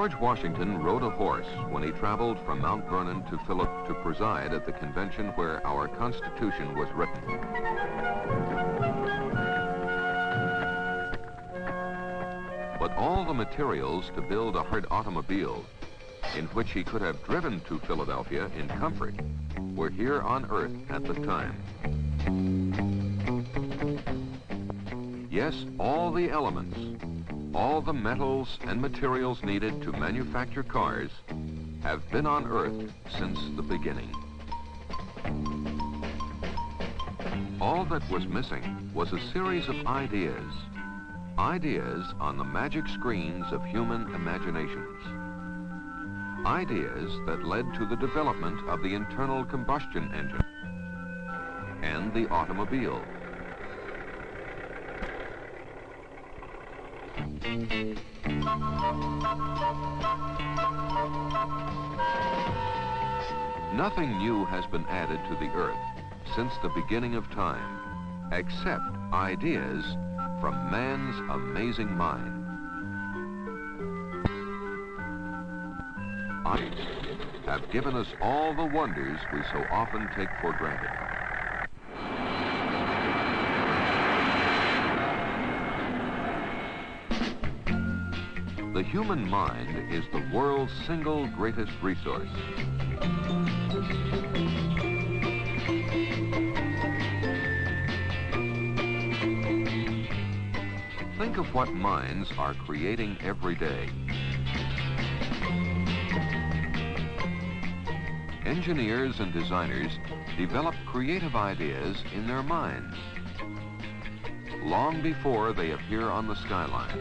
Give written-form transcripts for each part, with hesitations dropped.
George Washington rode a horse when he traveled from Mount Vernon to Philip to preside at the convention where our Constitution was written. But all the materials to build a hard automobile in which he could have driven to Philadelphia in comfort were here on Earth at the time. Yes, all the elements, all the metals and materials needed to manufacture cars have been on Earth since the beginning. All that was missing was a series of ideas on the magic screens of human imaginations. Ideas that led to the development of the internal combustion engine and the automobile. Nothing new has been added to the Earth since the beginning of time, except ideas from man's amazing mind. Ideas have given us all the wonders we so often take for granted. The human mind is the world's single greatest resource. Think of what minds are creating every day. Engineers and designers develop creative ideas in their minds long before they appear on the skyline.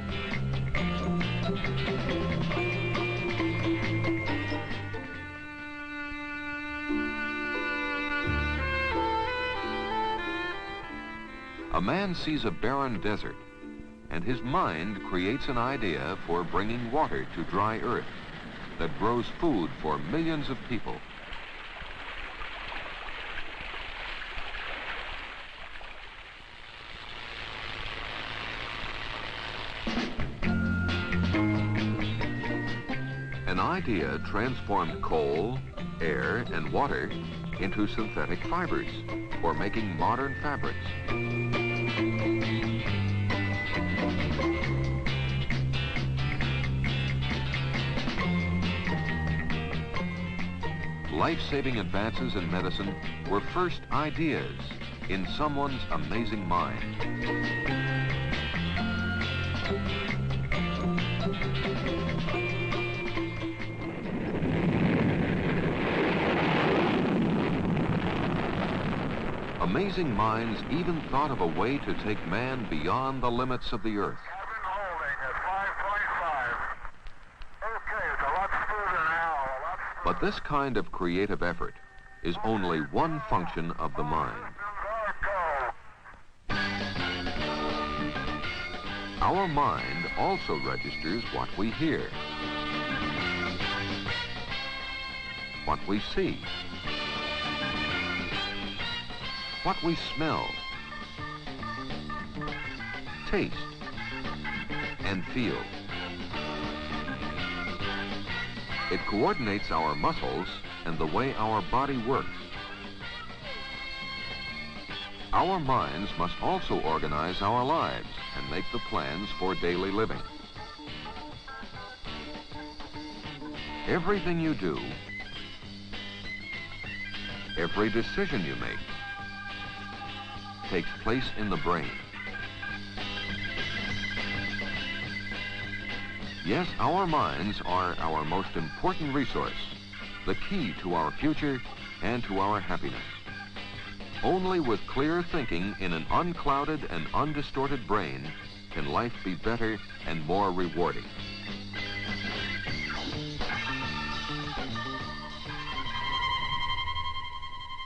A man sees a barren desert, and his mind creates an idea for bringing water to dry earth that grows food for millions of people. An idea transformed coal, air, and water into synthetic fibers for making modern fabrics. Life-saving advances in medicine were first ideas in someone's amazing mind. Amazing minds even thought of a way to take man beyond the limits of the Earth. But this kind of creative effort is only one function of the mind. Our mind also registers what we hear, what we see, what we smell, taste, and feel. It coordinates our muscles and the way our body works. Our minds must also organize our lives and make the plans for daily living. Everything you do, every decision you make, takes place in the brain. Yes, our minds are our most important resource, the key to our future and to our happiness. Only with clear thinking in an unclouded and undistorted brain can life be better and more rewarding.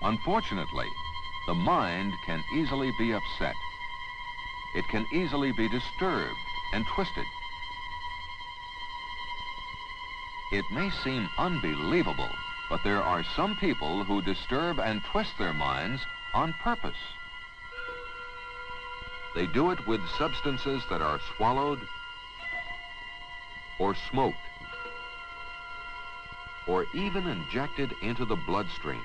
Unfortunately, the mind can easily be upset. It can easily be disturbed and twisted. It may seem unbelievable, but there are some people who disturb and twist their minds on purpose. They do it with substances that are swallowed or smoked or even injected into the bloodstream.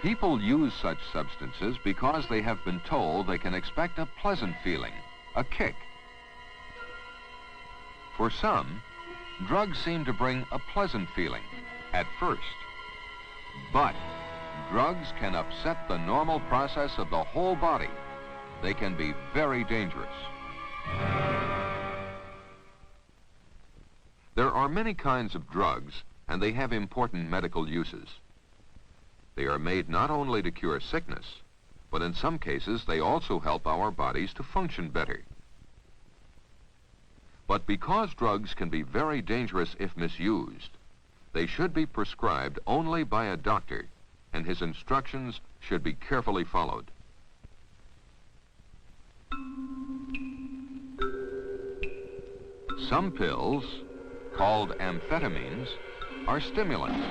People use such substances because they have been told they can expect a pleasant feeling, a kick. For some, drugs seem to bring a pleasant feeling at first. But drugs can upset the normal process of the whole body. They can be very dangerous. There are many kinds of drugs, and they have important medical uses. They are made not only to cure sickness, but in some cases they also help our bodies to function better. But because drugs can be very dangerous if misused, they should be prescribed only by a doctor, and his instructions should be carefully followed. Some pills, called amphetamines, are stimulants.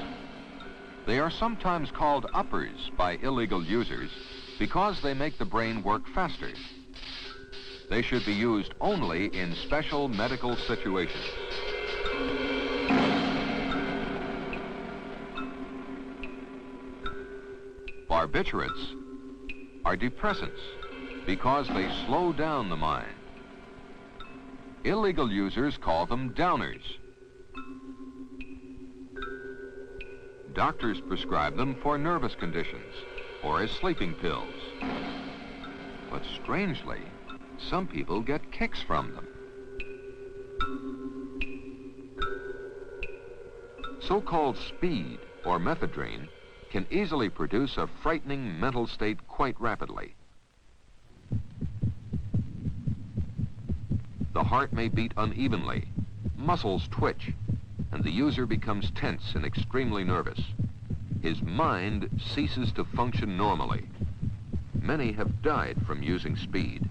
They are sometimes called uppers by illegal users because they make the brain work faster. They should be used only in special medical situations. Barbiturates are depressants because they slow down the mind. Illegal users call them downers. Doctors prescribe them for nervous conditions or as sleeping pills. But strangely, some people get kicks from them. So-called speed or mephedrine can easily produce a frightening mental state quite rapidly. The heart may beat unevenly, muscles twitch, and the user becomes tense and extremely nervous. His mind ceases to function normally. Many have died from using speed.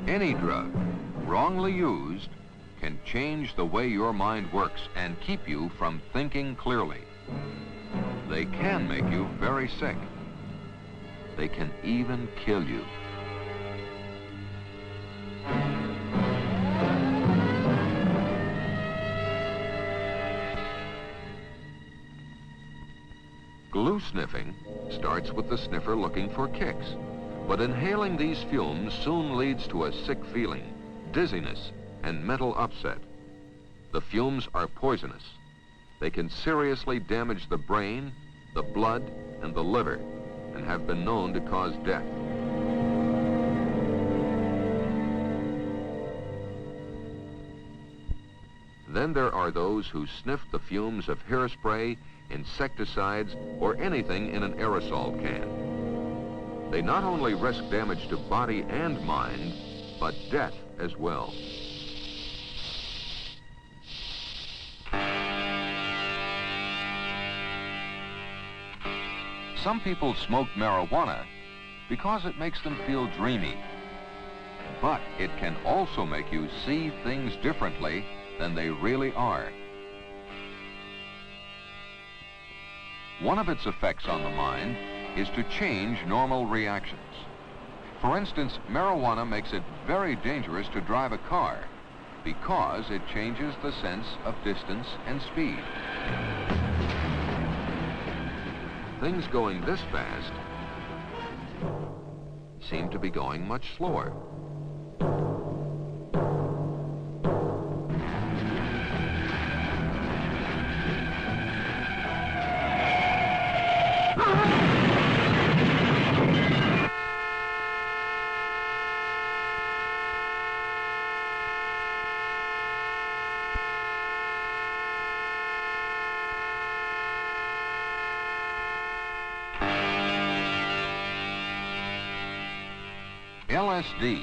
Any drug, wrongly used, can change the way your mind works and keep you from thinking clearly. They can make you very sick. They can even kill you. Glue sniffing starts with the sniffer looking for kicks, but inhaling these fumes soon leads to a sick feeling, dizziness, and mental upset. The fumes are poisonous. They can seriously damage the brain, the blood, and the liver, and have been known to cause death. Then there are those who sniff the fumes of hairspray, insecticides, or anything in an aerosol can. They not only risk damage to body and mind, but death as well. Some people smoke marijuana because it makes them feel dreamy. But it can also make you see things differently than they really are. One of its effects on the mind is to change normal reactions. For instance, marijuana makes it very dangerous to drive a car because it changes the sense of distance and speed. Things going this fast seem to be going much slower. LSD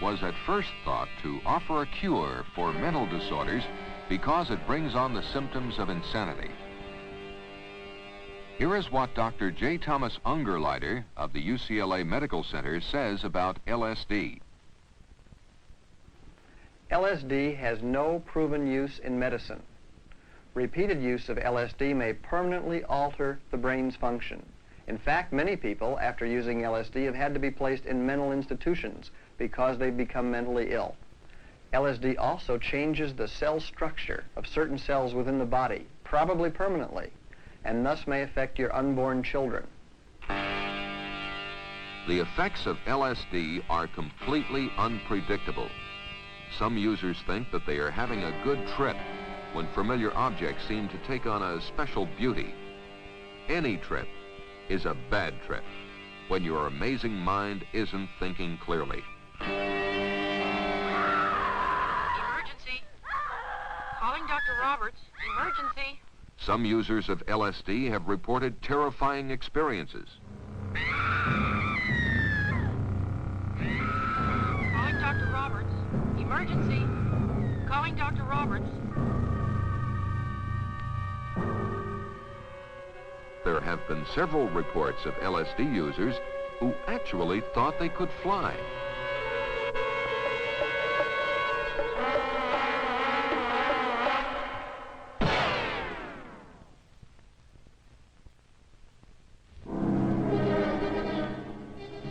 was at first thought to offer a cure for mental disorders because it brings on the symptoms of insanity. Here is what Dr. J. Thomas Ungerleider of the UCLA Medical Center says about LSD. LSD has no proven use in medicine. Repeated use of LSD may permanently alter the brain's function. In fact, many people, after using LSD, have had to be placed in mental institutions because they've become mentally ill. LSD also changes the cell structure of certain cells within the body, probably permanently, and thus may affect your unborn children. The effects of LSD are completely unpredictable. Some users think that they are having a good trip when familiar objects seem to take on a special beauty. Any trip is a bad trip when your amazing mind isn't thinking clearly. Emergency. Calling Dr. Roberts. Emergency. Some users of LSD have reported terrifying experiences. Calling Dr. Roberts. Emergency. Calling Dr. Roberts. There have been several reports of LSD users who actually thought they could fly.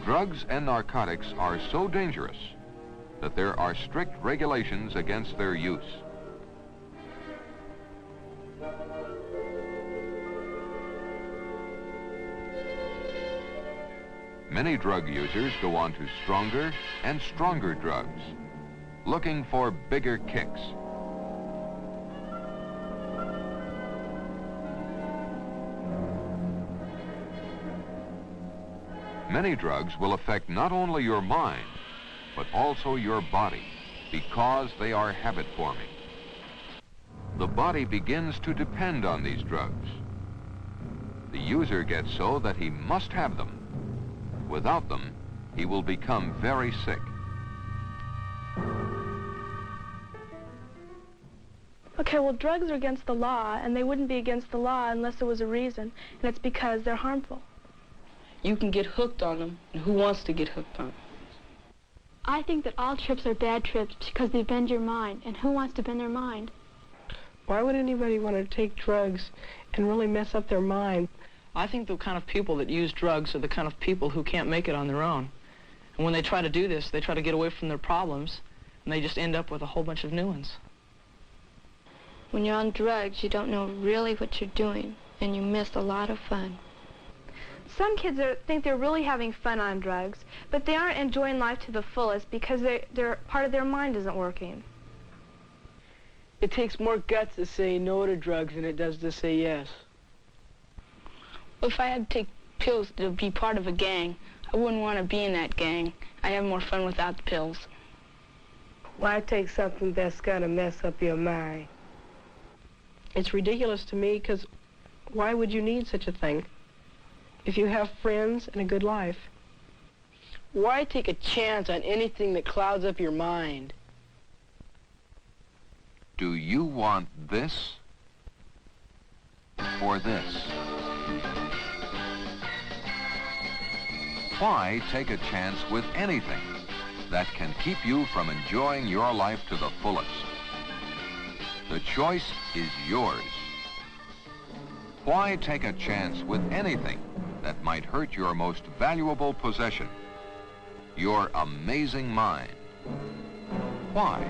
Drugs and narcotics are so dangerous that there are strict regulations against their use. Many drug users go on to stronger and stronger drugs, looking for bigger kicks. Many drugs will affect not only your mind, but also your body, because they are habit-forming. The body begins to depend on these drugs. The user gets so that he must have them. Without them, he will become very sick. Okay, well, drugs are against the law, and they wouldn't be against the law unless there was a reason, and it's because they're harmful. You can get hooked on them, and who wants to get hooked on them? I think that all trips are bad trips because they bend your mind, and who wants to bend their mind? Why would anybody want to take drugs and really mess up their mind? I think the kind of people that use drugs are the kind of people who can't make it on their own. And when they try to do this, they try to get away from their problems, and they just end up with a whole bunch of new ones. When you're on drugs, you don't know really what you're doing, and you miss a lot of fun. Some kids think they're really having fun on drugs, but they aren't enjoying life to the fullest because part of their mind isn't working. It takes more guts to say no to drugs than it does to say yes. If I had to take pills to be part of a gang, I wouldn't want to be in that gang. I have more fun without the pills. Why take something that's going to mess up your mind? It's ridiculous to me, because why would you need such a thing if you have friends and a good life? Why take a chance on anything that clouds up your mind? Do you want this or this? Why take a chance with anything that can keep you from enjoying your life to the fullest? The choice is yours. Why take a chance with anything that might hurt your most valuable possession, your amazing mind? Why?